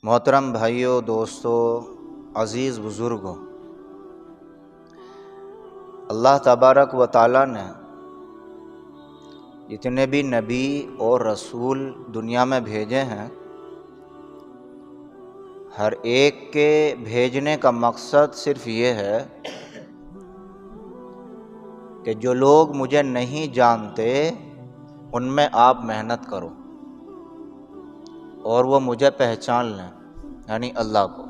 محترم بھائیوں، دوستوں، عزیز بزرگوں، اللہ تبارک و تعالیٰ نے جتنے بھی نبی اور رسول دنیا میں بھیجے ہیں، ہر ایک کے بھیجنے کا مقصد صرف یہ ہے کہ جو لوگ مجھے نہیں جانتے ان میں آپ محنت کرو اور وہ مجھے پہچان لیں، یعنی اللہ کو۔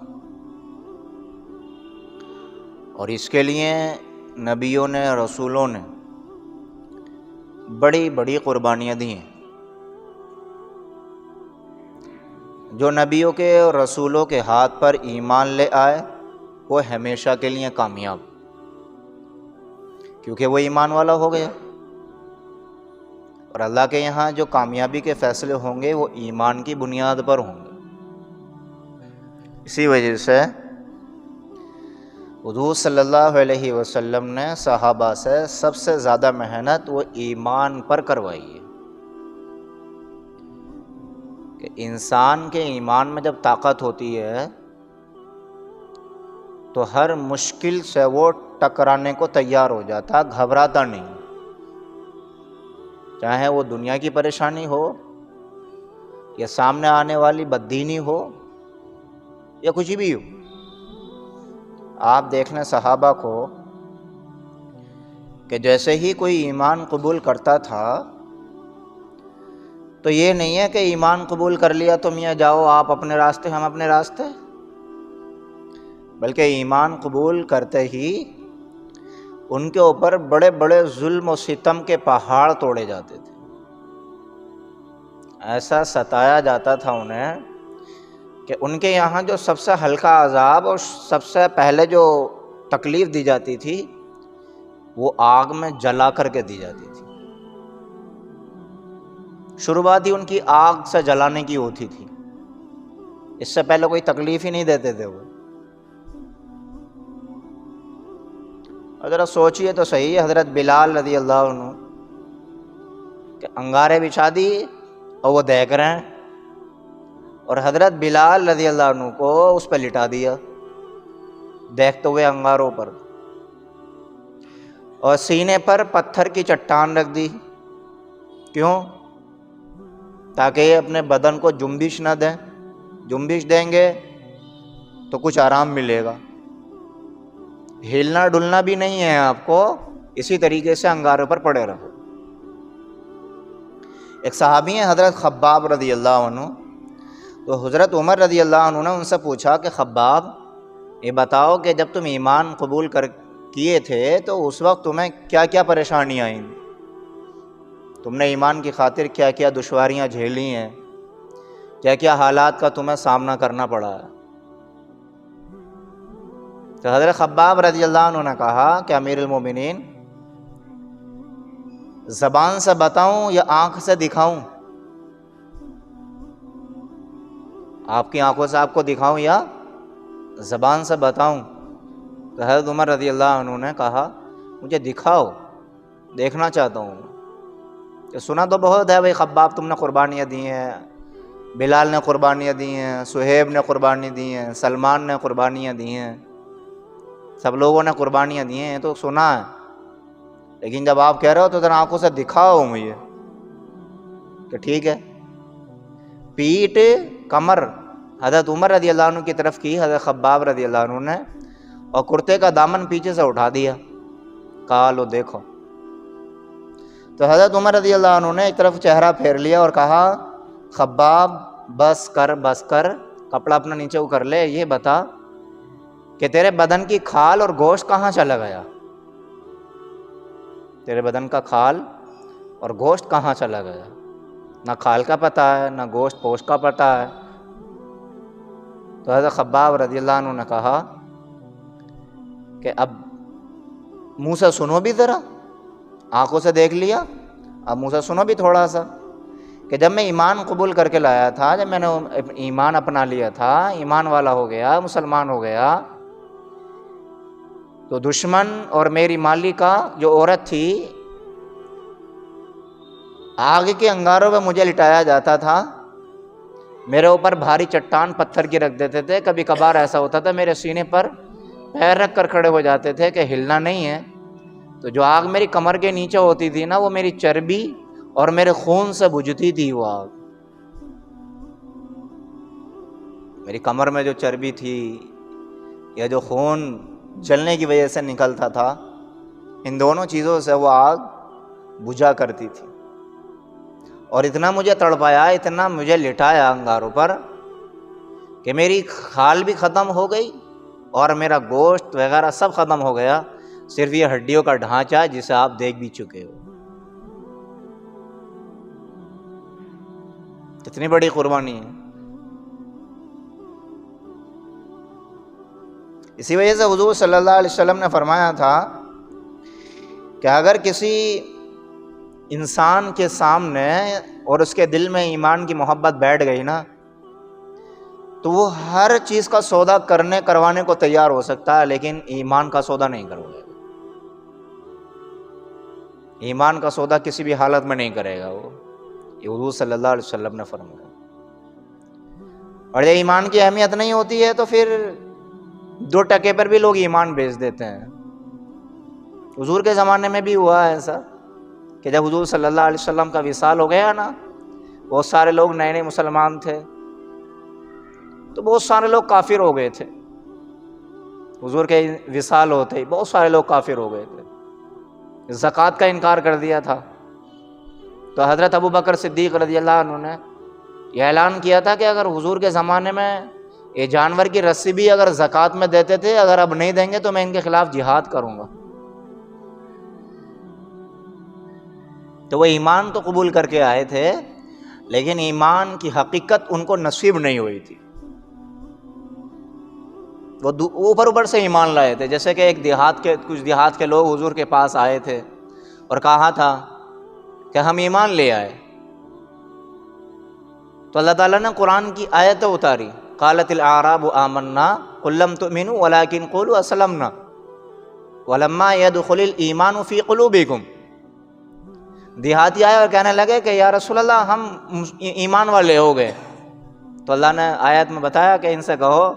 اور اس کے لیے نبیوں نے، رسولوں نے بڑی بڑی قربانیاں دی ہیں۔ جو نبیوں کے اور رسولوں کے ہاتھ پر ایمان لے آئے وہ ہمیشہ کے لیے کامیاب، کیونکہ وہ ایمان والا ہو گیا۔ اور اللہ کے یہاں جو کامیابی کے فیصلے ہوں گے وہ ایمان کی بنیاد پر ہوں گے۔ اسی وجہ سے حضور صلی اللہ علیہ وسلم نے صحابہ سے سب سے زیادہ محنت وہ ایمان پر کروائی ہے، کہ انسان کے ایمان میں جب طاقت ہوتی ہے تو ہر مشکل سے وہ ٹکرانے کو تیار ہو جاتا، گھبراتا نہیں، چاہے وہ دنیا کی پریشانی ہو یا سامنے آنے والی بددینی ہو یا کچھ بھی ہو۔ آپ دیکھ لیں صحابہ کو کہ جیسے ہی کوئی ایمان قبول کرتا تھا تو یہ نہیں ہے کہ ایمان قبول کر لیا تم یہ جاؤ آپ اپنے راستے ہم اپنے راستے، بلکہ ایمان قبول کرتے ہی ان کے اوپر بڑے بڑے ظلم و ستم کے پہاڑ توڑے جاتے تھے، ایسا ستایا جاتا تھا انہیں کہ ان کے یہاں جو سب سے ہلکا عذاب اور سب سے پہلے جو تکلیف دی جاتی تھی وہ آگ میں جلا کر کے دی جاتی تھی۔ شروعات ہی ان کی آگ سے جلانے کی ہوتی تھی، اس سے پہلے کوئی تکلیف ہی نہیں دیتے تھے وہ۔ اور ذرا سوچئے تو صحیح، حضرت بلال رضی اللہ عنہ کہ انگارے بچھا دی اور وہ دیکھ رہے ہیں، اور حضرت بلال رضی اللہ عنہ کو اس پہ لٹا دیا دیکھتے ہوئے انگاروں پر، اور سینے پر پتھر کی چٹان رکھ دی۔ کیوں؟ تاکہ یہ اپنے بدن کو جنبش نہ دیں، جنبش دیں گے تو کچھ آرام ملے گا، ہلنا ڈلنا بھی نہیں ہے آپ کو، اسی طریقے سے انگاروں پر پڑے رہو۔ ایک صحابی ہیں حضرت خباب رضی اللہ عنہ، تو حضرت عمر رضی اللہ عنہ نے ان سے پوچھا کہ خباب یہ بتاؤ کہ جب تم ایمان قبول کیے تھے تو اس وقت تمہیں کیا کیا پریشانیاں آئیں، تم نے ایمان کی خاطر کیا کیا دشواریاں جھیلی ہیں، کیا کیا حالات کا تمہیں سامنا کرنا پڑا ہے؟ تو حضرت خباب رضی اللہ عنہ نے کہا کہ امیر المومنین زبان سے بتاؤں یا آنکھ سے دکھاؤں؟ آپ کی آنکھوں سے آپ کو دکھاؤں یا زبان سے بتاؤں؟ تو حضرت عمر رضی اللہ عنہ نے کہا مجھے دکھاؤ، دیکھنا چاہتا ہوں۔ کہ سنا تو بہت ہے بھائی خباب تم نے قربانیاں دی ہیں، بلال نے قربانیاں دی ہیں، صہیب نے قربانی دی ہیں، سلمان نے قربانیاں دی ہیں، سب لوگوں نے قربانیاں دی ہیں، تو سنا ہے، لیکن جب آپ کہہ رہے ہو تو ذرا آنکھوں سے دکھاؤ مجھے۔ کہ ٹھیک ہے، پیٹ کمر حضرت عمر رضی اللہ عنہ کی طرف کی حضرت خباب رضی اللہ عنہ نے، اور کرتے کا دامن پیچھے سے اٹھا دیا، کہا لو دیکھو۔ تو حضرت عمر رضی اللہ عنہ نے ایک طرف چہرہ پھیر لیا اور کہا خباب بس کر، کپڑا اپنا نیچے کر لے، یہ بتا کہ تیرے بدن کی کھال اور گوشت کہاں چلا گیا؟ تیرے بدن کا کھال اور گوشت کہاں چلا گیا؟ نہ کھال کا پتہ ہے، نہ گوشت پوش کا پتہ ہے۔ تو حضرت خباب رضی اللہ عنہ نے کہا کہ اب منہ سے سنو بھی ذرا، آنکھوں سے دیکھ لیا، اب منہ سے سنو بھی تھوڑا سا، کہ جب میں ایمان قبول کر کے لایا تھا، جب میں نے ایمان اپنا لیا تھا، ایمان والا ہو گیا، مسلمان ہو گیا، تو دشمن اور میری مالکہ جو عورت تھی آگ کے انگاروں پہ مجھے لٹایا جاتا تھا، میرے اوپر بھاری چٹان پتھر کی رکھ دیتے تھے. کبھی کبھار ایسا ہوتا تھا میرے سینے پر پیر رکھ کر کھڑے ہو جاتے تھے کہ ہلنا نہیں ہے. تو جو آگ میری کمر کے نیچے ہوتی تھی نا، وہ میری چربی اور میرے خون سے بجھتی تھی. وہ آگ میری کمر میں جو چربی تھی یا جو خون جلنے کی وجہ سے نکلتا تھا، ان دونوں چیزوں سے وہ آگ بجھا کرتی تھی. اور اتنا مجھے تڑپایا، اتنا مجھے لٹایا انگاروں پر کہ میری کھال بھی ختم ہو گئی اور میرا گوشت وغیرہ سب ختم ہو گیا. صرف یہ ہڈیوں کا ڈھانچہ جسے آپ دیکھ بھی چکے ہو. کتنی بڑی قربانی ہے. اسی وجہ سے حضور صلی اللہ علیہ وسلم نے فرمایا تھا کہ اگر کسی انسان کے سامنے اور اس کے دل میں ایمان کی محبت بیٹھ گئی نا، تو وہ ہر چیز کا سودا کروانے کو تیار ہو سکتا ہے، لیکن ایمان کا سودا نہیں کروائے گا. ایمان کا سودا کسی بھی حالت میں نہیں کرے گا وہ. یہ حضور صلی اللہ علیہ وسلم نے فرمایا. اور یہ ایمان کی اہمیت نہیں ہوتی ہے تو پھر 2 ٹکے پر بھی لوگ ایمان بیچ دیتے ہیں. حضور کے زمانے میں بھی ہوا ہے ایسا کہ جب حضور صلی اللہ علیہ وسلم کا وصال ہو گیا نا، بہت سارے لوگ نئے مسلمان تھے، تو بہت سارے لوگ کافر ہو گئے تھے. حضور کے وصال ہوتے ہی بہت سارے لوگ کافر ہو گئے تھے. زکوٰۃ کا انکار کر دیا تھا. تو حضرت ابوبکر صدیق رضی اللہ عنہ نے یہ اعلان کیا تھا کہ اگر حضور کے زمانے میں یہ جانور کی رسی بھی اگر زکوٰۃ میں دیتے تھے، اگر اب نہیں دیں گے تو میں ان کے خلاف جہاد کروں گا. تو وہ ایمان تو قبول کر کے آئے تھے، لیکن ایمان کی حقیقت ان کو نصیب نہیں ہوئی تھی. وہ اوپر سے ایمان لائے تھے. جیسے کہ کچھ دیہات کے لوگ حضور کے پاس آئے تھے اور کہا تھا کہ ہم ایمان لے آئے. تو اللہ تعالیٰ نے قرآن کی آیتیں اتاری. قالت الاعراب آمنا قل لم تؤمنوا ولكن قولوا اسلمنا ولما يدخل الايمان في قلوبكم. دیہاتی آئے اور کہنے لگے کہ یا رسول اللہ ہم ایمان والے ہو گئے. تو اللہ نے آیت میں بتایا کہ ان سے کہو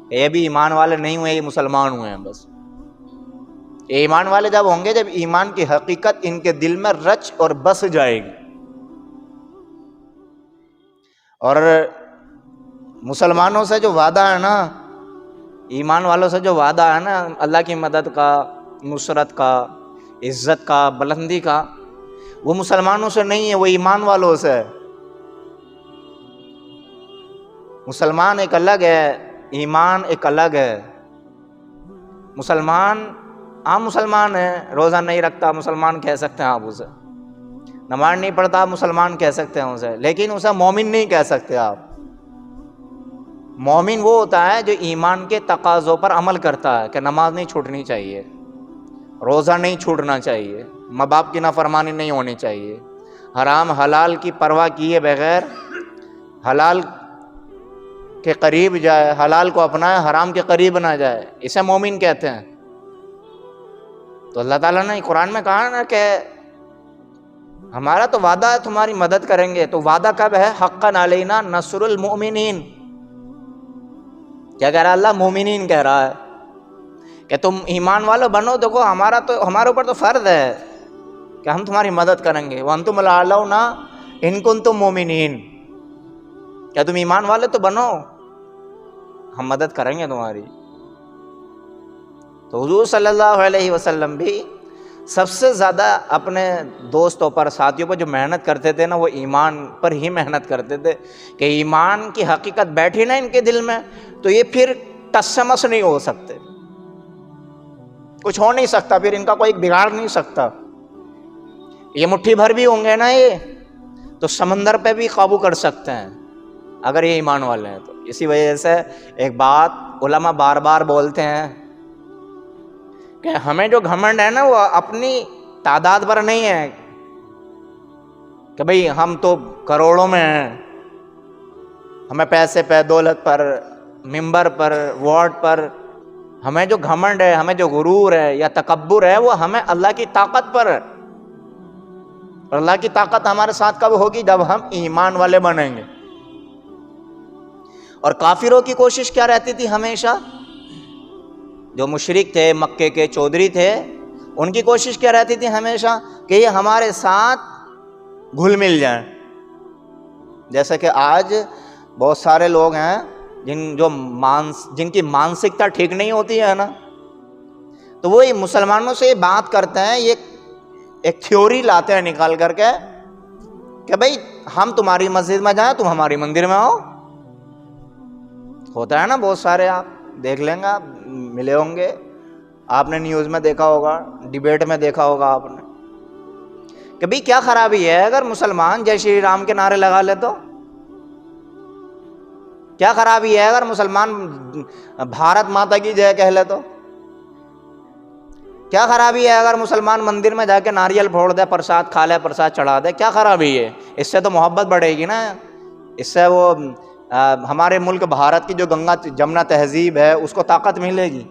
کہ یہ بھی ایمان والے نہیں ہوئے، یہ مسلمان ہوئے ہیں بس. یہ ایمان والے جب ہوں گے جب ایمان کی حقیقت ان کے دل میں رچ اور بس جائے گی. اور مسلمانوں سے جو وعدہ ہے نا، ایمان والوں سے جو وعدہ ہے نا اللہ کی مدد کا، نصرت کا، عزت کا، بلندی کا، وہ مسلمانوں سے نہیں ہے، وہ ایمان والوں سے ہے. مسلمان ایک الگ ہے، ایمان ایک الگ ہے. مسلمان عام مسلمان ہے، روزہ نہیں رکھتا مسلمان کہہ سکتے ہیں آپ اسے، نماز نہیں پڑھتا مسلمان کہہ سکتے ہیں اسے، لیکن اسے مومن نہیں کہہ سکتے آپ. مومن وہ ہوتا ہے جو ایمان کے تقاضوں پر عمل کرتا ہے کہ نماز نہیں چھوٹنی چاہیے، روزہ نہیں چھوٹنا چاہیے، ماں باپ کی نافرمانی نہیں ہونی چاہیے، حرام حلال کی پرواہ کیے بغیر حلال کے قریب جائے، حلال کو اپنائے، حرام کے قریب نہ جائے، اسے مومن کہتے ہیں. تو اللہ تعالیٰ نے قرآن میں کہا نا کہ ہمارا تو وعدہ ہے تمہاری مدد کریں گے. تو وعدہ کب ہے؟ حقا علینا نصر المؤمنین. کیا کہہ رہا ہے اللہ؟ مومنین کہہ رہا ہے کہ تم ایمان والو بنو. دیکھو ہمارے اوپر تو فرض ہے کہ ہم تمہاری مدد کریں گے. وانتم الاعلون ان کنتم مومنین. کیا تم ایمان والے تو بنو، ہم مدد کریں گے تمہاری. تو حضور صلی اللہ علیہ وسلم بھی سب سے زیادہ اپنے دوستوں پر، ساتھیوں پر جو محنت کرتے تھے نا، وہ ایمان پر ہی محنت کرتے تھے کہ ایمان کی حقیقت بیٹھی نا ان کے دل میں تو یہ پھر ٹس سے مس نہیں ہو سکتے، کچھ ہو نہیں سکتا، پھر ان کا کوئی بگاڑ نہیں سکتا. یہ مٹھی بھر بھی ہوں گے نا یہ تو سمندر پہ بھی قابو کر سکتے ہیں اگر یہ ایمان والے ہیں تو. اسی وجہ سے ایک بات علماء بار بار بولتے ہیں کہ ہمیں جو گھمنڈ ہے نا وہ اپنی تعداد پر نہیں ہے کہ بھئی ہم تو کروڑوں میں ہیں، ہمیں پیسے پہ، دولت پر، ممبر پر، وارڈ پر، ہمیں جو گھمنڈ ہے، ہمیں جو غرور ہے یا تکبر ہے وہ ہمیں اللہ کی طاقت پر ہے. اور اللہ کی طاقت ہمارے ساتھ کب ہوگی؟ جب ہم ایمان والے بنیں گے. اور کافروں کی کوشش کیا رہتی تھی ہمیشہ؟ جو مشرک تھے، مکے کے چودھری تھے، ان کی کوشش کیا رہتی تھی ہمیشہ؟ کہ یہ ہمارے ساتھ گھل مل جائیں. جیسے کہ آج بہت سارے لوگ ہیں جن کی مانسکتا ٹھیک نہیں ہوتی ہے نا، تو وہ مسلمانوں سے بات کرتے ہیں، یہ ایک تھیوری لاتے ہیں نکال کر کے کہ بھائی ہم تمہاری مسجد میں جائیں، تم ہماری مندر میں آؤ. ہوتا ہے نا بہت سارے، آپ دیکھ لیں گے، آپ ملے ہوں گے، آپ نے نیوز میں دیکھا ہوگا، ڈیبیٹ میں دیکھا ہوگا آپ نے کہ بھئی کیا خرابی ہے اگر مسلمان جے شری رام کے نعرے لگا لے تو؟ کیا خرابی ہے اگر مسلمان بھارت ماتا کی جے کہہ لے تو؟ کیا خرابی ہے اگر مسلمان مندر میں جا کے ناریل پھوڑ دے، پرساد کھا لے، پرساد چڑھا دے؟ کیا خرابی ہے؟ اس سے تو محبت بڑھے گی نا، اس سے وہ ہمارے ملک بھارت کی جو گنگا جمنا تہذیب ہے اس کو طاقت ملے گی.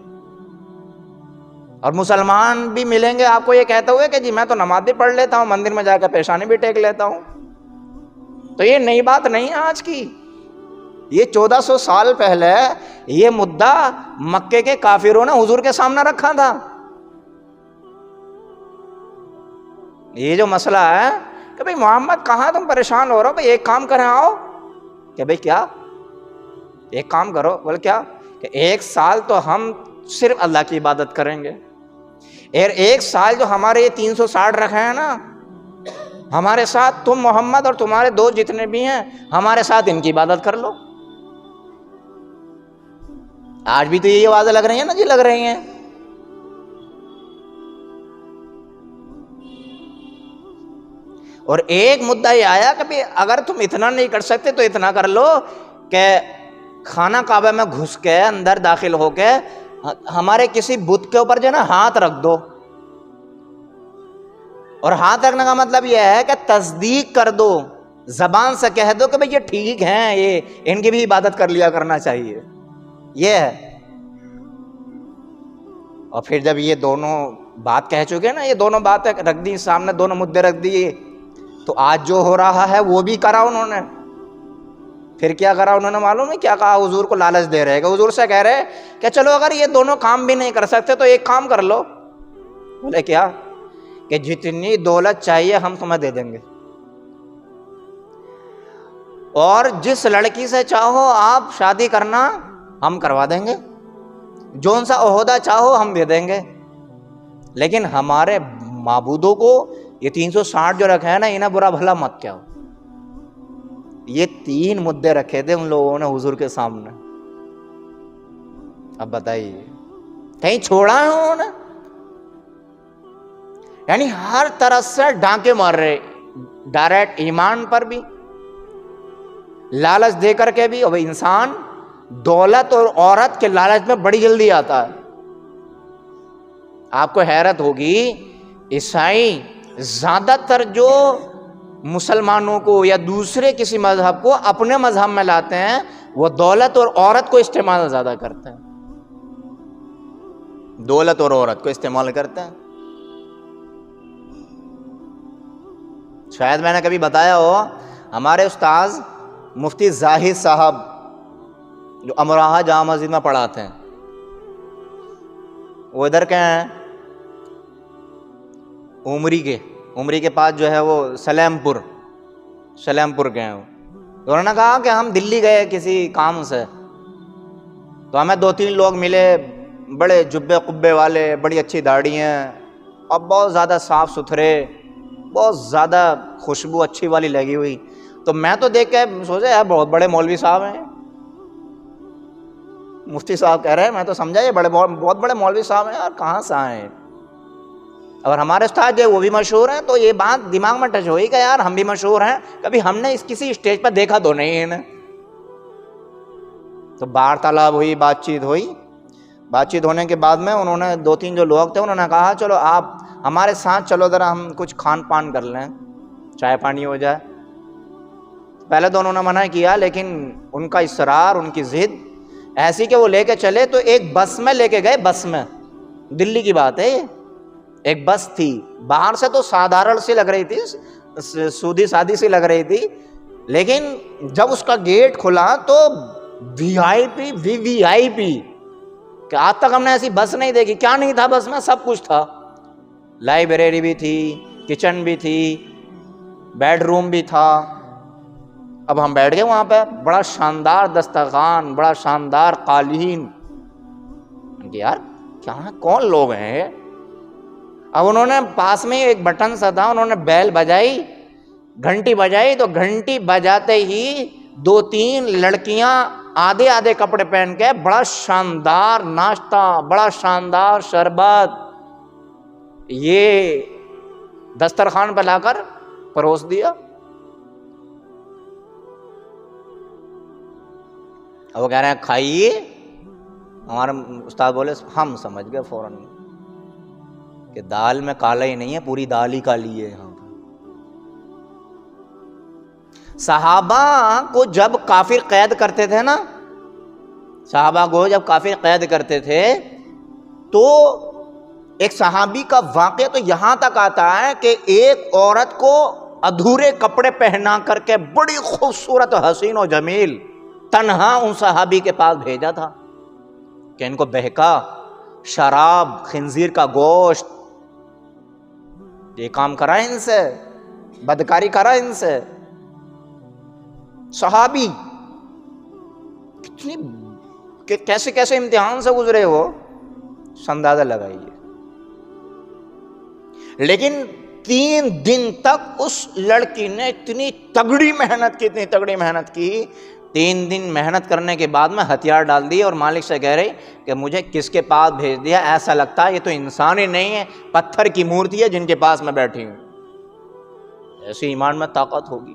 اور مسلمان بھی ملیں گے آپ کو یہ کہتے ہوئے کہ جی میں تو نماز بھی پڑھ لیتا ہوں، مندر میں جا کے پیشانی بھی ٹیک لیتا ہوں. تو یہ نئی بات نہیں ہے آج کی، یہ 1400 سال پہلے یہ مدعا مکے کے کافروں نے حضور کے سامنے رکھا تھا. یہ جو مسئلہ ہے کہ بھئی محمد کہاں تم پریشان ہو رہے ہو، بھئی ایک کام کریں آؤ. کہ بھئی کیا؟ ایک کام کرو. بولے کیا؟ کہ 1 سال تو ہم صرف اللہ کی عبادت کریں گے، اور 1 سال جو ہمارے یہ 360 رکھے ہیں نا، ہمارے ساتھ تم محمد اور تمہارے دوست جتنے بھی ہیں ہمارے ساتھ ان کی عبادت کر لو. آج بھی تو یہ آوازیں لگ رہی ہیں نا جی، لگ رہی ہیں. اور ایک مدعا یہ آیا کہ بھی اگر تم اتنا نہیں کر سکتے تو اتنا کر لو کہ خانہ کعبہ میں گھس کے اندر داخل ہو کے ہمارے کسی بت کے اوپر جو ہے نا ہاتھ رکھ دو. اور ہاتھ رکھنے کا مطلب یہ ہے کہ تصدیق کر دو، زبان سے کہہ دو کہ بھئی یہ ٹھیک ہیں، یہ ان کی بھی عبادت کر لیا کرنا چاہیے. یہ ہے. اور پھر جب یہ دونوں بات کہہ چکے نا، یہ دونوں باتیں رکھ دی سامنے، دونوں مدعے رکھ دیے، تو آج جو ہو رہا ہے وہ بھی کرا انہوں نے. پھر کیا کرا انہوں نے معلوم ہے؟ کیا کہا؟ حضور کو لالچ دے رہے کہ حضور سے کہہ رہے کہ چلو اگر یہ دونوں کام بھی نہیں کر سکتے تو ایک کام کر لو. بولے کیا؟ کہ جتنی دولت چاہیے ہم تمہیں دے دیں گے، اور جس لڑکی سے چاہو آپ شادی کرنا ہم کروا دیں گے، جون سا عہدہ چاہو ہم دے دیں گے، لیکن ہمارے معبودوں کو یہ 360 جو رکھے ہیں نا انہیں برا بھلا مت کہو. یہ 3 مدعے رکھے تھے ان لوگوں نے حضور کے سامنے. اب بتائیے کہیں چھوڑا ہے انہوں نے؟ یعنی ہر طرح سے ڈانکے مار رہے، ڈائریکٹ ایمان پر بھی، لالچ دے کر کے بھی. اور انسان دولت اور عورت کے لالچ میں بڑی جلدی آتا ہے. آپ کو حیرت ہوگی، عیسائی زیادہ تر جو مسلمانوں کو یا دوسرے کسی مذہب کو اپنے مذہب میں لاتے ہیں وہ دولت اور عورت کو استعمال زیادہ کرتے ہیں. دولت اور عورت کو استعمال کرتے ہیں. شاید میں نے کبھی بتایا ہو، ہمارے استاذ مفتی زاہد صاحب جو امراہہ جامع مسجد میں پڑھاتے ہیں، وہ ادھر کے ہیں، عمری کے پاس جو ہے وہ سلیم پور کے ہیں. انہوں نے کہا کہ ہم دلی گئے کسی کام سے، تو ہمیں 2-3 لوگ ملے، بڑے جبے قبے والے، بڑی اچھی داڑھیاں اور بہت زیادہ صاف ستھرے، بہت زیادہ خوشبو اچھی والی لگی ہوئی. تو میں تو دیکھ کے سوچا یار بہت بڑے مولوی صاحب ہیں. مفتی صاحب کہہ رہے ہیں، میں تو سمجھا یہ بہت بڑے مولوی صاحب ہیں یار، کہاں سے آئے؟ اور ہمارے استاد جو وہ بھی مشہور ہیں. تو یہ بات دماغ میں ٹچ ہوئی کہ یار ہم بھی مشہور ہیں، کبھی ہم نے کسی اسٹیج پر دیکھا تو نہیں انہیں. تو وارتالاب ہوئی، بات چیت ہونے کے بعد میں انہوں نے 2-3 جو لوگ تھے انہوں نے کہا چلو آپ ہمارے ساتھ چلو، ذرا ہم کچھ کھان پان کر لیں، چائے پانی ہو جائے. پہلے تو انہوں نے منع کیا، لیکن ان کا اصرار، ان کی ضد ایسی کہ وہ لے کے چلے. تو ایک بس میں لے کے گئے، بس میں، دلی کی بات ہے، ایک بس تھی. باہر سے تو سادھارن سی لگ رہی تھی، سودی سادی سی لگ رہی تھی، لیکن جب اس کا گیٹ کھلا تو VIP VVIP کہ آج تک ہم نے ایسی بس نہیں دیکھی. کیا نہیں تھا بس میں؟ سب کچھ تھا. لائبریری بھی تھی, کچن بھی تھی, بیڈ روم بھی تھا. اب ہم بیٹھ گئے وہاں پہ, بڑا شاندار دسترخوان, بڑا شاندار قالین. یار کیا کون لوگ ہیں؟ اب انہوں نے پاس میں ایک بٹن سا تھا, انہوں نے بیل بجائی, گھنٹی بجائی, تو گھنٹی بجاتے ہی 2-3 لڑکیاں آدھے آدھے کپڑے پہن کے بڑا شاندار ناشتہ, بڑا شاندار شربت یہ دسترخوان پہ لا کر پروس دیا. وہ کہہ رہے ہیں کھائیے. ہمارے استاد بولے ہم سمجھ گئے فوراً کہ دال میں کالا ہی نہیں ہے, پوری دال ہی کالی ہے یہاں پہ. صحابہ کو جب کافر قید کرتے تھے نا, صحابہ کو جب کافر قید کرتے تھے تو ایک صحابی کا واقعہ تو یہاں تک آتا ہے کہ ایک عورت کو ادھورے کپڑے پہنا کر کے بڑی خوبصورت حسین و جمیل تنہا ان صحابی کے پاس بھیجا تھا کہ ان کو بہکا, شراب, خنزیر کا گوشت, یہ کام کرا ان سے, بدکاری کرا ان سے. صحابی کتنی کہ کیسے کیسے امتحان سے گزرے وہ اندازہ لگائیے. لیکن 3 دن تک اس لڑکی نے اتنی تگڑی محنت کی 3 دن محنت کرنے کے بعد میں ہتھیار ڈال دی اور مالک سے کہہ رہی کہ مجھے کس کے پاس بھیج دیا, ایسا لگتا ہے یہ تو انسان ہی نہیں ہے, پتھر کی مورتی ہے جن کے پاس میں بیٹھی ہوں. ایسی ایمان میں طاقت ہوگی.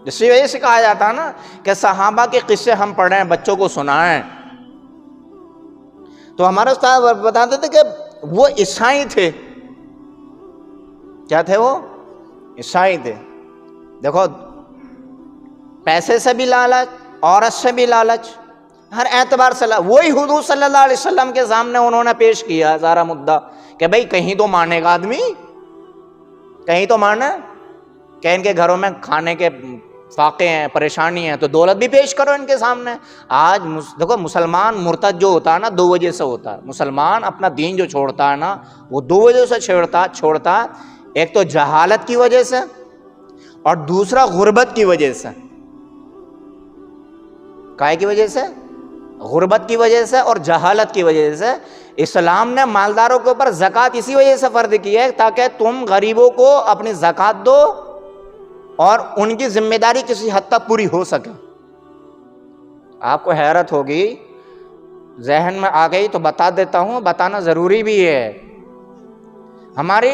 اسی وجہ سے کہا جاتا ہے نا کہ صحابہ کے قصے ہم پڑھیں, بچوں کو سنائیں. تو ہمارے استاد بتاتے تھے کہ وہ عیسائی تھے. کیا تھے وہ؟ عیسائی تھے. دیکھو پیسے سے بھی لالچ, عورت سے بھی لالچ, ہر اعتبار سے وہی حضور صلی اللہ علیہ وسلم کے سامنے انہوں نے پیش کیا سارا مدعا کہ بھئی کہیں تو مانے گا آدمی, کہیں تو مانے کہ ان کے گھروں میں کھانے کے فاقے ہیں, پریشانی ہے, تو دولت بھی پیش کرو ان کے سامنے. آج دیکھو مسلمان مرتد جو ہوتا ہے نا 2 وجہ سے ہوتا ہے. مسلمان اپنا دین جو چھوڑتا ہے نا وہ 2 وجہ سے چھوڑتا ہے. ایک تو جہالت کی وجہ سے اور دوسرا غربت کی وجہ سے. کائے کی وجہ سے؟ غربت کی وجہ سے اور جہالت کی وجہ سے. اسلام نے مالداروں کے اوپر زکوٰۃ اسی وجہ سے فرض کی ہے تاکہ تم غریبوں کو اپنی زکوٰۃ دو اور ان کی ذمہ داری کسی حد تک پوری ہو سکے. آپ کو حیرت ہوگی, ذہن میں آ گئی تو بتا دیتا ہوں, بتانا ضروری بھی ہے. ہمارے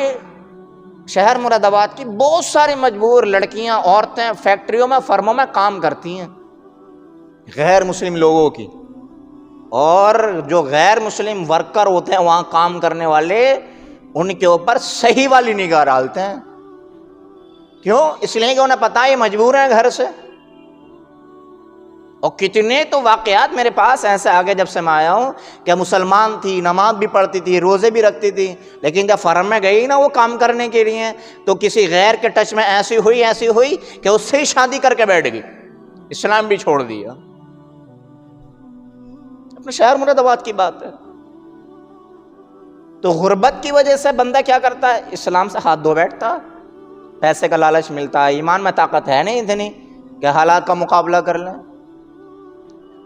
شہر مراد آباد کی بہت ساری مجبور لڑکیاں, عورتیں فیکٹریوں میں, فرموں میں کام کرتی ہیں, غیر مسلم لوگوں کی. اور جو غیر مسلم ورکر ہوتے ہیں وہاں کام کرنے والے, ان کے اوپر صحیح والی نگاہ ڈالتے ہیں. کیوں؟ اس لیے کہ انہیں پتہ ہے مجبور ہیں گھر سے. اور کتنے تو واقعات میرے پاس ایسے آگے جب سے میں آیا ہوں کہ مسلمان تھی, نماز بھی پڑھتی تھی, روزے بھی رکھتی تھی, لیکن جب فرم میں گئی نا وہ کام کرنے کے لیے تو کسی غیر کے ٹچ میں ایسی ہوئی کہ اس سے ہی شادی کر کے بیٹھ گئی, اسلام بھی چھوڑ دیا. اپنے شہر مراد آباد کی بات ہے. تو غربت کی وجہ سے بندہ کیا کرتا ہے؟ اسلام سے ہاتھ دھو بیٹھتا. پیسے کا لالچ ملتا ہے, ایمان میں طاقت ہے نہیں اتنی کہ حالات کا مقابلہ کر لیں.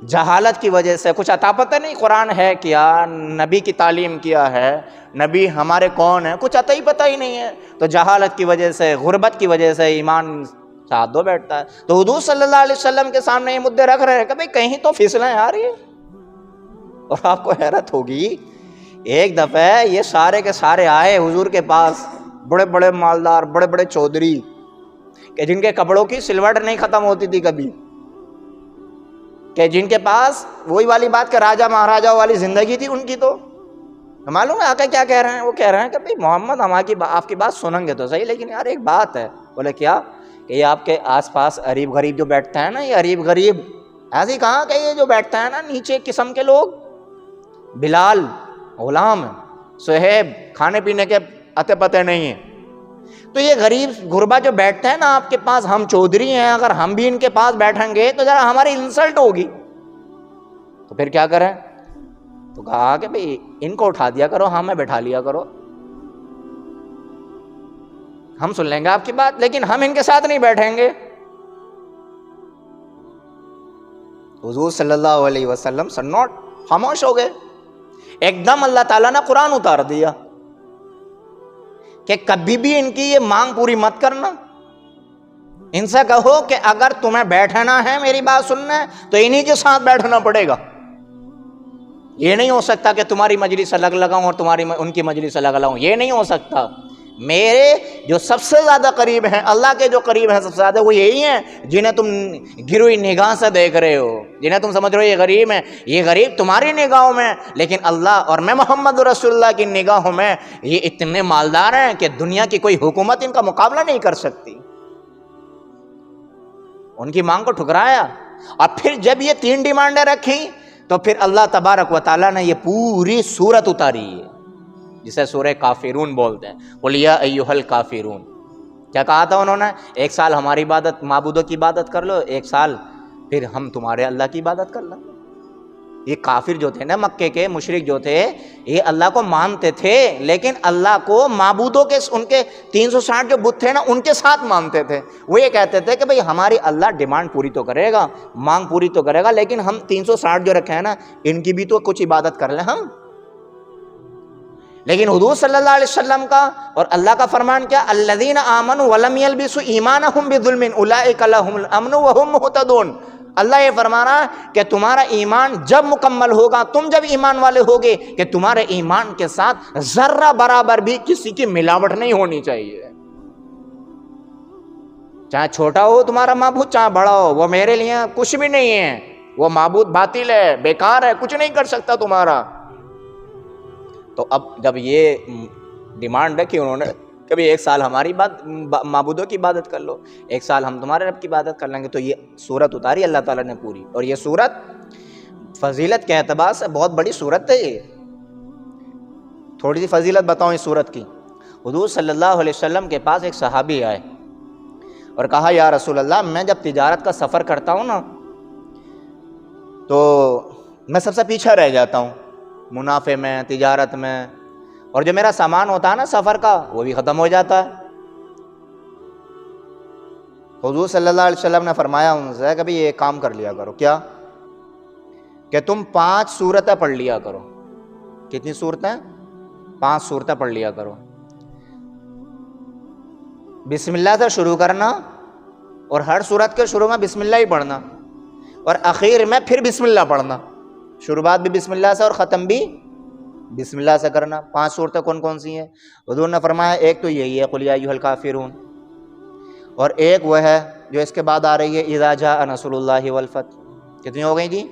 جہالت کی وجہ سے کچھ عطا پتہ نہیں, قرآن ہے کیا, نبی کی تعلیم کیا ہے, نبی ہمارے کون ہیں, کچھ عطا ہی پتہ ہی نہیں ہے. تو جہالت کی وجہ سے, غربت کی وجہ سے ایمان ساتھ دو بیٹھتا ہے. تو حضور صلی اللہ علیہ وسلم کے سامنے یہ مدعے رکھ رہے ہیں کہ بھئی کہیں تو پھسلیں آ رہی ہے. اور آپ کو حیرت ہوگی, ایک دفعہ یہ سارے کے سارے آئے حضور کے پاس, بڑے بڑے مالدار, بڑے بڑے چودھری, کہ جن کے کپڑوں کی سلوٹ نہیں ختم ہوتی تھی کبھی, کہ جن کے پاس وہی والی بات کہ راجہ مہاراجہ والی زندگی تھی ان کی. تو معلوم ہے آقا کیا کہہ رہے ہیں؟ وہ کہہ رہے ہیں کہ بھئی محمد ہم آپ کی بات سنیں گے تو صحیح, لیکن یار ایک بات ہے. بولے کیا؟ کہ یہ آپ کے آس پاس غریب غریب جو بیٹھتا ہے نا, یہ غریب غریب ایسے ہی کہاں کہ یہ جو بیٹھتا ہے نا نیچے قسم کے لوگ, بلال, غلام, صہیب, کھانے پینے کے اتے پتے نہیں ہیں, تو یہ غریب غربا جو بیٹھتے ہیں نا آپ کے پاس، ہم چودھری ہیں، اگر ہم بھی ان کے پاس بیٹھیں گے تو ذرا ہماری انسلٹ ہوگی، تو پھر کیا کریں؟ تو کہا کہ بھئی ان کو اٹھا دیا کرو، ہمیں بیٹھا لیا کرو، ہم سن لیں گے آپ کی بات، لیکن ہم ان کے ساتھ نہیں بیٹھیں گے۔ حضور صلی اللہ علیہ وسلم سنوٹ خاموش ہو گئے۔ ایک دم اللہ تعالیٰ نے قرآن اتار دیا کہ کبھی بھی ان کی یہ مانگ پوری مت کرنا، ان سے کہو کہ اگر تمہیں بیٹھنا ہے میری بات سننا ہے تو انہی کے ساتھ بیٹھنا پڑے گا، یہ نہیں ہو سکتا کہ تمہاری مجلس الگ لگاؤں اور ان کی مجلس الگ لگاؤں، یہ نہیں ہو سکتا۔ میرے جو سب سے زیادہ قریب ہیں، اللہ کے جو قریب ہیں سب سے زیادہ، وہ یہی ہیں جنہیں تم گروئی نگاہ سے دیکھ رہے ہو، جنہیں تم سمجھ رہے ہو یہ غریب ہیں، یہ غریب تمہاری نگاہوں میں، لیکن اللہ اور میں محمد رسول اللہ کی نگاہوں میں یہ اتنے مالدار ہیں کہ دنیا کی کوئی حکومت ان کا مقابلہ نہیں کر سکتی۔ ان کی مانگ کو ٹھکرایا، اور پھر جب یہ 3 ڈیمانڈیں رکھی تو پھر اللہ تبارک و تعالیٰ نے یہ پوری سورت اتاری ہے، جسے سورہ کافرون بولتے ہیں، قل یا ایھا الکافرون۔ کیا کہا تھا انہوں نے؟ 1 سال ہماری عبادت، معبودوں کی عبادت کر لو، 1 سال پھر ہم تمہارے اللہ کی عبادت کر لیں۔ یہ کافر جو تھے نا، مکے کے مشرک جو تھے، یہ اللہ کو مانتے تھے لیکن اللہ کو معبودوں کے، ان کے 360 جو بت تھے نا ان کے ساتھ مانتے تھے۔ وہ یہ کہتے تھے کہ بھئی ہماری اللہ ڈیمانڈ پوری تو کرے گا، مانگ پوری تو کرے گا، لیکن ہم 360 جو رکھے ہیں نا ان کی بھی تو کچھ عبادت کر لیں ہم۔ لیکن حضور صلی اللہ علیہ وسلم کا اور اللہ کا فرمان کیا؟ الذین آمنوا ولم یلبسوا ایمانہم بظلم اولئک لہم الامن وہم مہتدون۔ اللہ یہ فرما رہا ہے کہ تمہارا ایمان جب مکمل ہوگا، تم جب ایمان والے ہوگے، کہ تمہارے ایمان کے ساتھ ذرہ برابر بھی کسی کی ملاوٹ نہیں ہونی چاہیے۔ چاہے چھوٹا ہو تمہارا معبود، چاہے بڑا ہو، وہ میرے لیے کچھ بھی نہیں ہے، وہ معبود باطل ہے، بیکار ہے، کچھ نہیں کر سکتا تمہارا۔ تو اب جب یہ ڈیمانڈ رکھی انہوں نے کہ 1 سال ہماری معبودوں کی عبادت کر لو، 1 سال ہم تمہارے رب کی عبادت کر لیں گے، تو یہ سورت اتاری اللہ تعالیٰ نے پوری۔ اور یہ سورت فضیلت کے اعتبار سے بہت بڑی سورت ہے۔ یہ تھوڑی سی فضیلت بتاؤں اس سورت کی۔ حضور صلی اللہ علیہ وسلم کے پاس ایک صحابی آئے اور کہا یا رسول اللہ، میں جب تجارت کا سفر کرتا ہوں نا تو میں سب سے پیچھے رہ جاتا ہوں، منافع میں، تجارت میں، اور جو میرا سامان ہوتا ہے نا سفر کا وہ بھی ختم ہو جاتا ہے۔ حضور صلی اللہ علیہ وسلم نے فرمایا ان سے کہ یہ کام کر لیا کرو، کیا کہ تم 5 سورتیں پڑھ لیا کرو۔ کتنی سورتیں؟ 5 سورتیں پڑھ لیا کرو۔ بسم اللہ سے شروع کرنا، اور ہر سورت کے شروع میں بسم اللہ ہی پڑھنا، اور اخیر میں پھر بسم اللہ پڑھنا، شروعات بھی بسم اللہ سے اور ختم بھی بسم اللہ سے کرنا۔ 5 صورتیں کون کون سی ہیں؟ حضور نے فرمایا ایک تو یہی ہے قل یا ایھا الکافرون، اور ایک وہ ہے جو اس کے بعد آ رہی ہے اذا جاء نصر اللہ والفتح۔ کتنی ہو گئی جی؟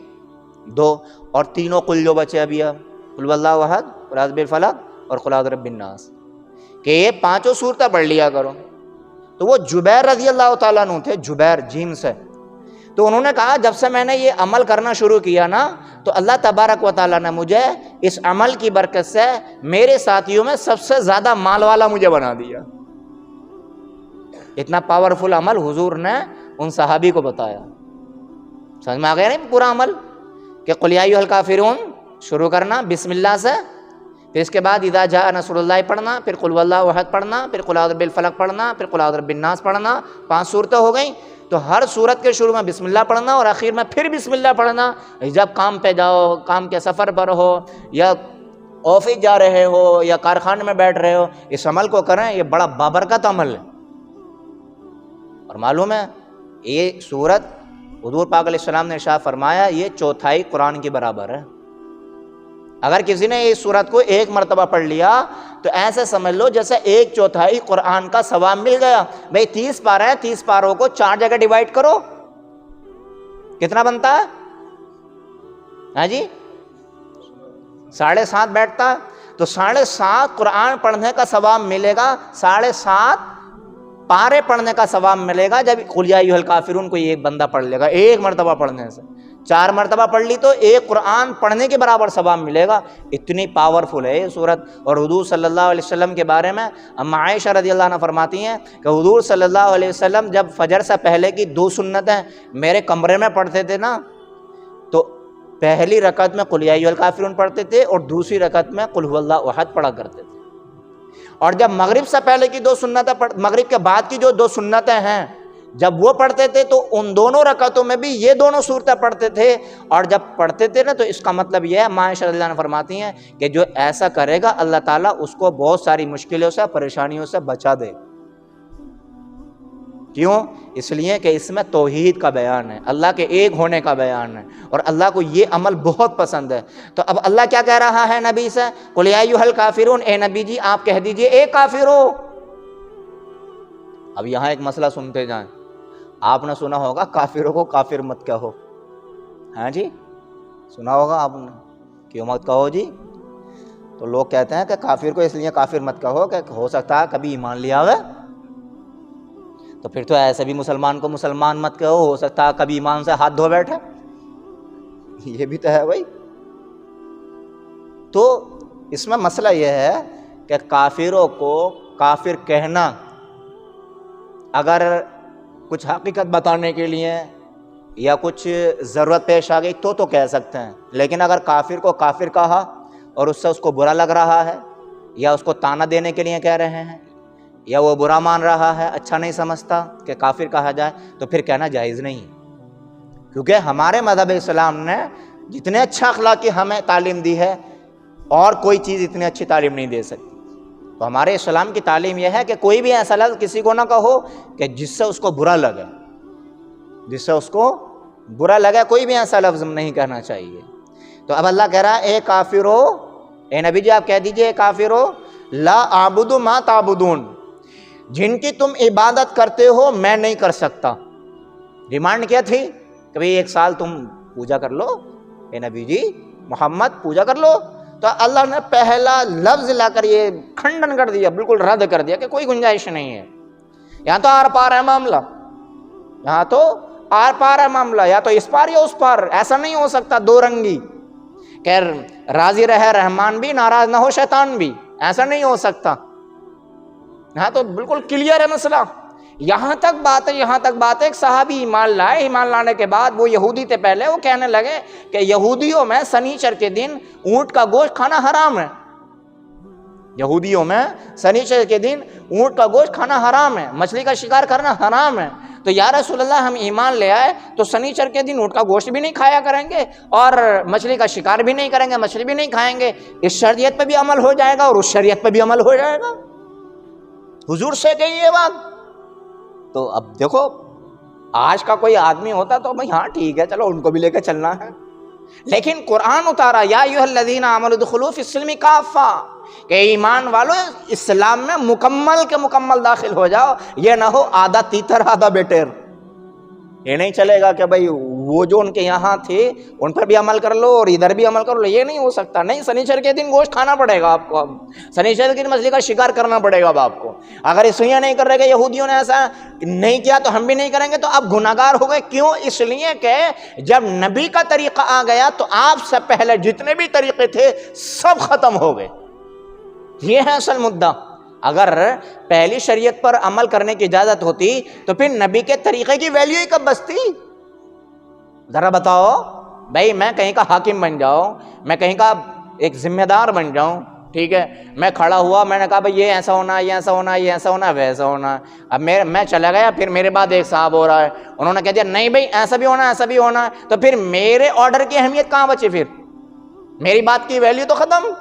2۔ اور تینوں قل جو بچے ابھی، قل هو اللہ احد، قل اعوذ بالفلق اور قل اعوذ برب الناس، کہ یہ 5 صورتیں پڑھ لیا کرو۔ تو وہ جبیر رضی اللہ تعالیٰ عنہ تھے، جبیر جیم سے، تو انہوں نے کہا جب سے میں نے یہ عمل کرنا شروع کیا نا تو اللہ تبارک و تعالیٰ نے مجھے اس عمل کی برکت سے میرے ساتھیوں میں سب سے زیادہ مال والا مجھے بنا دیا۔ اتنا پاورفل عمل حضور نے ان صحابی کو بتایا۔ سمجھ میں آ گیا نہیں پورا عمل؟ کہ قل یا ایھا الکافرون شروع کرنا بسم اللہ سے، پھر اس کے بعد اذا جاء نصر اللہ پڑھنا، پھر قل هو اللہ احد پڑھنا، پھر قل اعوذ بالفلق پڑھنا، پھر قل اعوذ برب الناس پڑھنا۔ 5 صورتیں ہو گئیں۔ تو ہر صورت کے شروع میں بسم اللہ پڑھنا اور آخر میں پھر بسم اللہ پڑھنا۔ جب کام پہ جاؤ، کام کے سفر پر ہو، یا آفس جا رہے ہو، یا کارخانے میں بیٹھ رہے ہو، اس عمل کو کریں، یہ بڑا بابرکت عمل ہے۔ اور معلوم ہے یہ سورت حضور پاک علیہ السلام نے ارشاد فرمایا یہ 1/4 قرآن کے برابر ہے۔ اگر کسی نے اس سورت کو 1 مرتبہ پڑھ لیا تو ایسے سمجھ لو جیسے 1/4 قرآن کا ثواب مل گیا۔ بھئی 30 پارہ ہے، 30 پاروں کو 4 جگہ ڈیوائڈ کرو، کتنا بنتا ہے؟ ہاں جی 7.5 بیٹھتا، تو 7.5 قرآن پڑھنے کا ثواب ملے گا 7.5 پارے پڑھنے کا ثواب ملے گا جب قل یا ایھا الکافرون کوئی ایک بندہ پڑھ لے گا، ایک مرتبہ پڑھنے سے۔ 4 مرتبہ پڑھ لی تو ایک قرآن پڑھنے کے برابر ثواب ملے گا، اتنی پاورفل ہے یہ سورت۔ اور حضور صلی اللہ علیہ وسلم کے بارے میں اما عائشہ رضی اللہ عنہ فرماتی ہیں کہ حضور صلی اللہ علیہ وسلم جب فجر سے پہلے کی 2 سنتیں میرے کمرے میں پڑھتے تھے نا، تو پہلی رکعت میں قل یا ایھا الکافرون پڑھتے تھے اور دوسری رکعت میں قل ھو اللہ احد پڑھا کرتے تھے۔ اور جب مغرب سے پہلے کی 2 سنتیں مغرب کے بعد کی جو 2 سنتیں ہیں جب وہ پڑھتے تھے تو ان دونوں رکعتوں میں بھی یہ دونوں صورتیں پڑھتے تھے۔ اور جب پڑھتے تھے نا تو اس کا مطلب یہ ہے، ماں عائشہ رضی اللہ عنہ فرماتی ہیں کہ جو ایسا کرے گا اللہ تعالیٰ اس کو بہت ساری مشکلوں سے، پریشانیوں سے بچا دے۔ کیوں؟ اس لیے کہ اس میں توحید کا بیان ہے، اللہ کے ایک ہونے کا بیان ہے، اور اللہ کو یہ عمل بہت پسند ہے۔ تو اب اللہ کیا کہہ رہا ہے نبی سے؟ قل یا ایھا الکافرون، اے نبی جی آپ کہہ دیجئے اے کافرو۔ اب یہاں ایک مسئلہ سنتے جائیں، آپ نے سنا ہوگا کافروں کو کافر مت کہو، ہاں جی سنا ہوگا آپ نے، کیوں مت کہو جی؟ تو لوگ کہتے ہیں کہ کافر کو اس لیے کافر مت کہو کہ ہو سکتا ہے کبھی ایمان لیا ہوئے، تو پھر تو ایسے بھی مسلمان کو مسلمان مت کہو، ہو سکتا ہے کبھی ایمان سے ہاتھ دھو بیٹھے، یہ بھی تو ہے بھائی۔ تو اس میں مسئلہ یہ ہے کہ کافروں کو کافر کہنا اگر کچھ حقیقت بتانے کے لیے یا کچھ ضرورت پیش آ گئی تو کہہ سکتے ہیں، لیکن اگر کافر کو کافر کہا اور اس سے اس کو برا لگ رہا ہے یا اس کو طعنہ دینے کے لیے کہہ رہے ہیں یا وہ برا مان رہا ہے، اچھا نہیں سمجھتا کہ کافر کہا جائے، تو پھر کہنا جائز نہیں، کیونکہ ہمارے مذہب اسلام نے جتنے اچھا اخلاق کی ہمیں تعلیم دی ہے اور کوئی چیز اتنی اچھی تعلیم نہیں دے سکتی۔ تو ہمارے اسلام کی تعلیم یہ ہے کہ کوئی بھی ایسا لفظ کسی کو نہ کہو کہ جس سے اس کو برا لگے، جس سے اس کو برا لگے، کوئی بھی ایسا لفظ نہیں کہنا چاہیے۔ تو اب اللہ کہہ رہا ہے اے کافرو، اے نبی جی آپ کہہ دیجئے اے کافرو، لا اعبد ما تعبدون، جن کی تم عبادت کرتے ہو میں نہیں کر سکتا۔ ڈیمانڈ کیا تھی کہ بھئی 1 سال تم پوجا کر لو، اے نبی جی محمد پوجا کر لو، تو اللہ نے پہلا لفظ لا کر یہ کھنڈن کر دیا، بالکل رد کر دیا کہ کوئی گنجائش نہیں ہے، یہاں تو آر پار ہے معاملہ، یہاں تو آر پار ہے معاملہ، یا تو اس پار یا اس پار، ایسا نہیں ہو سکتا دو رنگی کہ راضی رہے رحمان بھی ناراض نہ ہو شیطان بھی، ایسا نہیں ہو سکتا۔ یہاں تو بالکل کلیئر ہے مسئلہ۔ یہاں تک بات ہے ایک صحابی ایمان لائے، ایمان لانے کے بعد وہ یہودی تھے پہلے، وہ کہنے لگے کہ یہودیوں میں سنیچر کے دن اونٹ کا گوشت کھانا حرام ہے، یہودیوں میں سنیچر کے دن اونٹ کا گوشت کھانا حرام ہے، مچھلی کا شکار کرنا حرام ہے۔ تو یا رسول اللہ ہم ایمان لے آئے تو سنیچر کے دن اونٹ کا گوشت بھی نہیں کھایا کریں گے اور مچھلی کا شکار بھی نہیں کریں گے، مچھلی بھی نہیں کھائیں گے، اس شریعت پہ بھی عمل ہو جائے گا اور اس شریعت پہ بھی عمل ہو جائے گا، حضور سے کہی یہ بات۔ تو اب دیکھو آج کا کوئی آدمی ہوتا تو بھائی ہاں ٹھیک ہے چلو ان کو بھی لے کے چلنا ہے، لیکن قرآن اتارا یا ایھا الذین آمنوا ادخلوا فی السلم کافہ، کہ ایمان والو اسلام میں مکمل کے مکمل داخل ہو جاؤ، یہ نہ ہو آدھا تیتر آدھا بیٹر۔ یہ نہیں چلے گا کہ بھائی وہ جو ان کے یہاں تھے ان پر بھی عمل کر لو اور ادھر بھی عمل کر لو، یہ نہیں ہو سکتا۔ نہیں، سنیچر کے دن گوشت کھانا پڑے گا آپ کو، اب سنیچر کے دن مچھلی کا شکار کرنا پڑے گا اب آپ کو۔ اگر اس لیے نہیں کر رہے کہ یہودیوں نے ایسا نہیں کیا تو ہم بھی نہیں کریں گے تو آپ گناہگار ہو گئے۔ کیوں؟ اس لیے کہ جب نبی کا طریقہ آ گیا تو آپ سے پہلے جتنے بھی طریقے تھے سب ختم ہو گئے، یہ ہے اصل مدعا۔ اگر پہلی شریعت پر عمل کرنے کی اجازت ہوتی تو پھر نبی کے طریقے کی ویلیو ہی کب بچتی؟ ذرا بتاؤ بھائی، میں کہیں کا حاکم بن جاؤں، میں کہیں کا ایک ذمہ دار بن جاؤں، ٹھیک ہے، میں کھڑا ہوا، میں نے کہا بھائی یہ ایسا ہونا، یہ ایسا ہونا، یہ ایسا ہونا، ویسا ہونا، اب میں چلا گیا، پھر میرے بعد ایک صاحب ہو رہا ہے، انہوں نے کہہ دیا نہیں بھائی ایسا بھی ہونا، ایسا بھی ہونا، تو پھر میرے آرڈر کی اہمیت کہاں بچی؟ پھر میری بات کی ویلیو تو ختم۔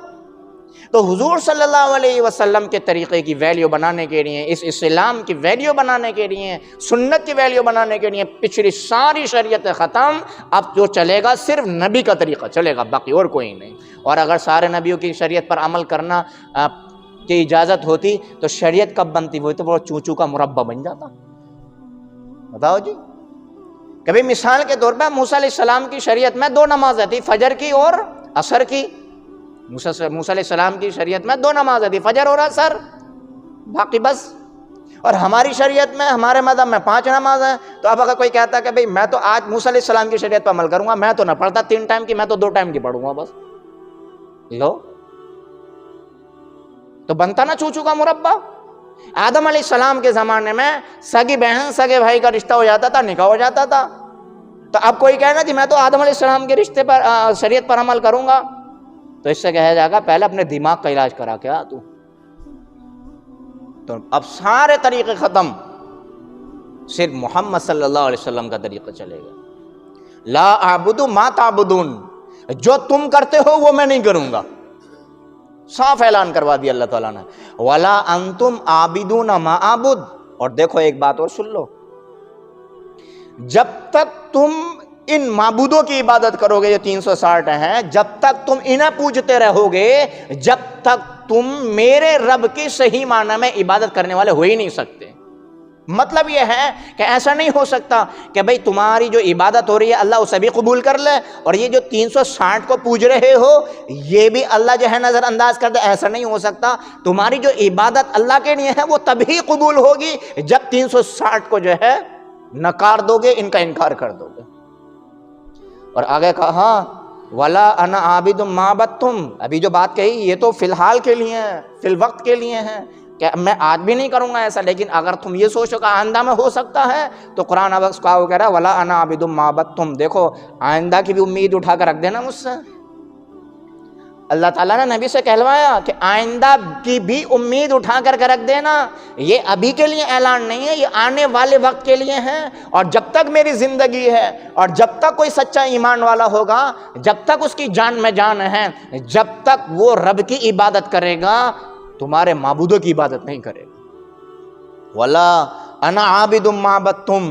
تو حضور صلی اللہ علیہ وسلم کے طریقے کی ویلیو بنانے کے لیے، اس اسلام کی ویلیو بنانے کے لیے، سنت کی ویلیو بنانے کے لیے پچھلی ساری شریعتیں ختم، اب جو چلے گا صرف نبی کا طریقہ چلے گا، باقی اور کوئی نہیں۔ اور اگر سارے نبیوں کی شریعت پر عمل کرنا کی اجازت ہوتی تو شریعت کب بنتی؟ وہ تو وہ چونچو کا مربع بن جاتا۔ بتاؤ جی، کبھی مثال کے طور پہ موسیٰ علیہ السلام کی شریعت میں 2 نمازیں تھی، فجر کی اور عصر کی۔ موسیٰ علیہ السلام کی شریعت میں 2 نمازیں تھی، فجر اور عصر، باقی بس۔ اور ہماری شریعت میں, ہمارے مذہب میں 5 نماز ہیں. تو اب اگر کوئی کہتا ہے کہ بھئی میں تو آج موسیٰ علیہ السلام کی شریعت پر عمل کروں گا, میں تو نہ پڑھتا 3 ٹائم کی, میں تو 2 ٹائم کی پڑھوں گا بس, لو تو بنتا نا چوچو کا مربع. آدم علیہ السلام کے زمانے میں سگی بہن سگے بھائی کا رشتہ ہو جاتا تھا, نکاح ہو جاتا تھا. تو اب کوئی کہنا جی میں تو آدم علیہ السلام کے رشتے پر شریعت پر عمل کروں گا, تو اس سے کہا جائے گا پہلے اپنے دماغ کا علاج کرا کیا تو. تو اب سارے طریقے ختم, صرف محمد صلی اللہ علیہ وسلم کا طریقہ چلے گا. لا اعبد ما تعبدون, جو تم کرتے ہو وہ میں نہیں کروں گا. صاف اعلان کروا دیا اللہ تعالیٰ نے. ولا انتم عابدون ما اعبد. اور دیکھو ایک بات اور سن لو, جب تک تم ان معبودوں کی عبادت کرو گے, یہ 360 ہیں, جب تک تم انہیں پوجتے رہو گے, جب تک تم میرے رب کی صحیح معنی میں عبادت کرنے والے ہو ہی نہیں سکتے. مطلب یہ ہے کہ ایسا نہیں ہو سکتا کہ بھئی تمہاری جو عبادت ہو رہی ہے اللہ اسے بھی قبول کر لے, اور یہ جو 360 کو پوج رہے ہو یہ بھی اللہ جو ہے نظر انداز کر دے. ایسا نہیں ہو سکتا. تمہاری جو عبادت اللہ کے لیے ہے وہ تبھی قبول ہوگی جب 360 کو جو ہے نکار دو گے, ان کا انکار کر دو گے. اور آگے کہا ولا انا عابد ما عبدتم. ابھی جو بات کہی یہ تو فی الحال کے لیے ہے, فی الوقت کے لیے ہے, کہ میں آج بھی نہیں کروں گا ایسا. لیکن اگر تم یہ سوچو کہ آئندہ میں ہو سکتا ہے, تو قرآن اب اس کا وہ کہہ رہا ہے ولا انا عابد ما عبدتم. دیکھو آئندہ کی بھی امید اٹھا کر رکھ دینا مجھ سے. اللہ تعالیٰ نے نبی سے کہلوایا کہ آئندہ کی بھی امید اٹھا کر رکھ دینا. یہ ابھی کے لیے اعلان نہیں ہے, یہ آنے والے وقت کے لیے ہے. اور جب تک میری زندگی ہے, اور جب تک کوئی سچا ایمان والا ہوگا, جب تک اس کی جان میں جان ہے, جب تک وہ رب کی عبادت کرے گا, تمہارے معبودوں کی عبادت نہیں کرے گا. ولا انا عابد ما عبدتم.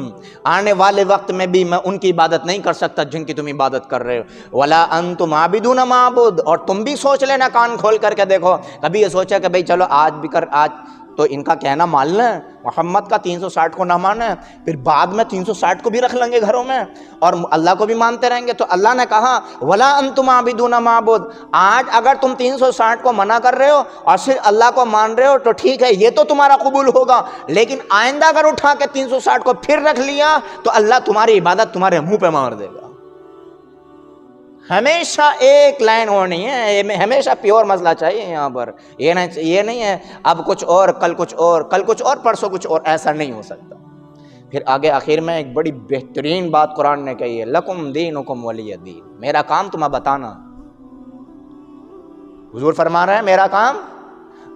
آنے والے وقت میں بھی میں ان کی عبادت نہیں کر سکتا جن کی تم عبادت کر رہے ہو. ولا انتم عابدون ما اعبد. اور تم بھی سوچ لینا, کان کھول کر کے دیکھو, کبھی یہ سوچا کہ بھئی چلو آج بھی کر, آج تو ان کا کہنا مان لیں, محمد کا 360 کو نہ مانیں, پھر بعد میں 360 کو بھی رکھ لیں گے گھروں میں اور اللہ کو بھی مانتے رہیں گے. تو اللہ نے کہا ولا انتم عابدون ما اعبد. آج اگر تم 360 کو منع کر رہے ہو اور صرف اللہ کو مان رہے ہو تو ٹھیک ہے, یہ تو تمہارا قبول ہوگا. لیکن آئندہ اگر اٹھا کے 360 کو پھر رکھ لیا تو اللہ تمہاری عبادت تمہارے منہ پہ مار دے گا. ہمیشہ ایک لائن ہونی ہے, ہمیشہ پیور مسئلہ چاہیے یہاں پر. یہ نہیں ہے اب کچھ اور, کل کچھ اور, کل کچھ اور, پرسوں کچھ اور. ایسا نہیں ہو سکتا. پھر آگے آخر میں ایک بڑی بہترین بات قرآن نے کہی ہے, لکم دینکم ولی دین. میرا کام تمہیں بتانا. حضور فرما رہے ہیں میرا کام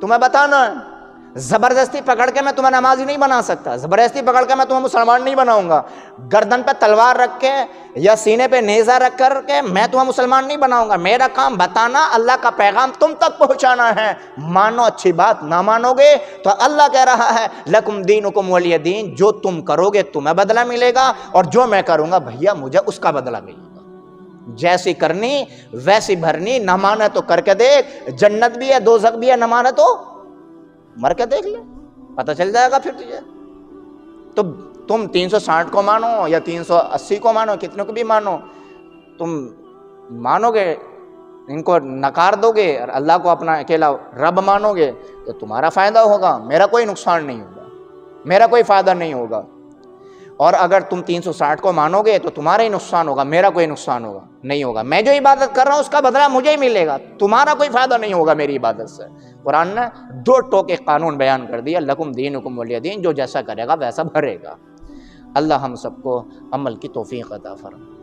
تمہیں بتانا ہے. زبردستی پکڑ کے میں تمہیں نمازی نہیں بنا سکتا, زبردستی پکڑ کے میں تمہیں مسلمان نہیں بناؤں گا. گردن پہ تلوار رکھ کے یا سینے پہ نیزہ رکھ کر کے میں تمہیں مسلمان نہیں بناؤں گا. میرا کام بتانا, اللہ کا پیغام تم تک پہنچانا ہے. مانو اچھی بات, نہ مانو گے تو اللہ کہہ رہا ہے لکم دینکم ولی دین. جو تم کرو گے تمہیں بدلہ ملے گا, اور جو میں کروں گا بھیا مجھے اس کا بدلہ ملے گا. جیسی کرنی ویسی بھرنی. نہ مانے تو کر کے دیکھ, جنت بھی ہے دوزخ بھی ہے, نہ مانے تو مر کے دیکھ لے, پتہ چل جائے گا پھر تجھے. تو تم 360 کو مانو یا 380 کو مانو, کتنے کو بھی مانو, تم مانو گے ان کو نکار دو گے اور اللہ کو اپنا اکیلا رب مانو گے تو تمہارا فائدہ ہوگا, میرا کوئی نقصان نہیں ہوگا, میرا کوئی فائدہ نہیں ہوگا. اور اگر تم 360 کو مانو گے تو تمہارا ہی نقصان ہوگا, میرا کوئی نقصان ہوگا نہیں ہوگا. میں جو عبادت کر رہا ہوں اس کا بدلہ مجھے ہی ملے گا, تمہارا کوئی فائدہ نہیں ہوگا میری عبادت سے. قرآن نے 2 ٹوک قانون بیان کر دیا, لکم دینکم ولی دین. جو جیسا کرے گا ویسا بھرے گا. اللہ ہم سب کو عمل کی توفیق عطا فرمائے.